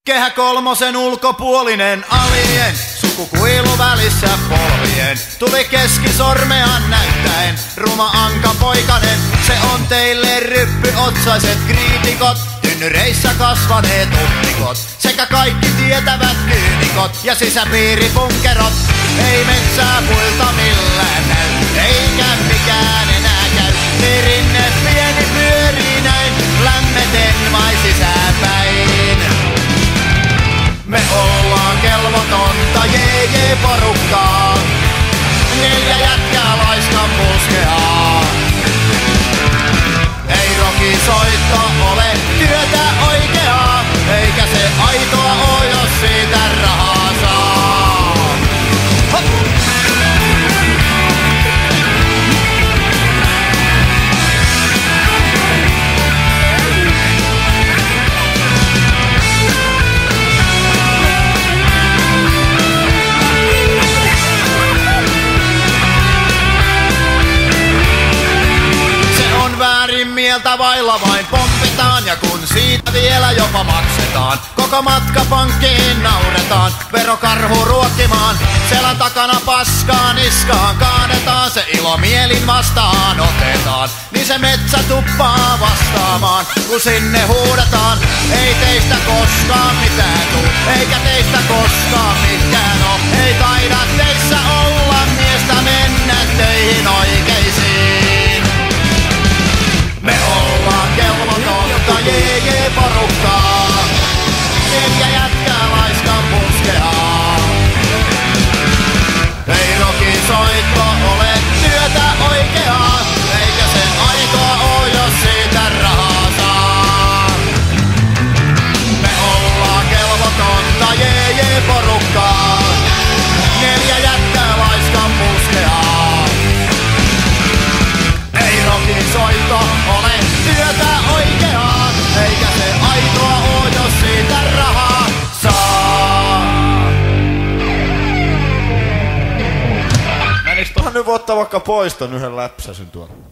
Kehä kolmosen ulkopuolinen alien, sukukuilu välissä polvien. Tuli keskisormeaan näyttäen, ruma anka poikanen. Se on teille ryppyotsaiset kriitikot, tynnyreissä kasvaneet uppikot. Sekä kaikki tietävät kyynikot ja sisäpiiripunkerot. Ei metsää puilta millään näy, eikä mikään enää käy. Perinne pieni pyörii näin, lämmeten vai sisäpäin. Me ollaan kelvotonta JJ-porukkaa, 4 jätkää laiskan puskeaa. Ei rokisoitto ole työtä oikeaa, eikä se aitoa oo, jos siitä rahaa saa. Hop! Mieltä vailla vain pompitaan, ja kun siitä vielä jopa maksetaan, koko matka pankkiin nauretaan, verokarhu ruokkimaan, selän takana paskaan niskaan kaadetaan, se ilomielin vastaan otetaan, niin se metsä tuppaa vastaamaan, kun sinne huudetaan. Ei teistä koskaan mitään tuu, eikä teistä koskaan mitkään oo, ei taida teissä olla miestä mennä töihin oikeisiin. Me ollaan kelvotonta JJ-porukkaa, 4 jätkää laiskan puskeaa. Ei rokisoitto ole työtä oikeaa, eikä se aitoa oo, jos siitä rahaa saa. Me ollaan kelvotonta JJ-porukkaa, 4 jätkää laiskan puskeaa. Ei rokisoitto ole työtä oikeaa, eikä se aitoa oo, jos siitä rahaa saa. Menis tohon nyt ottaa vaikka pois ton yhden läpsäsyn tuolla.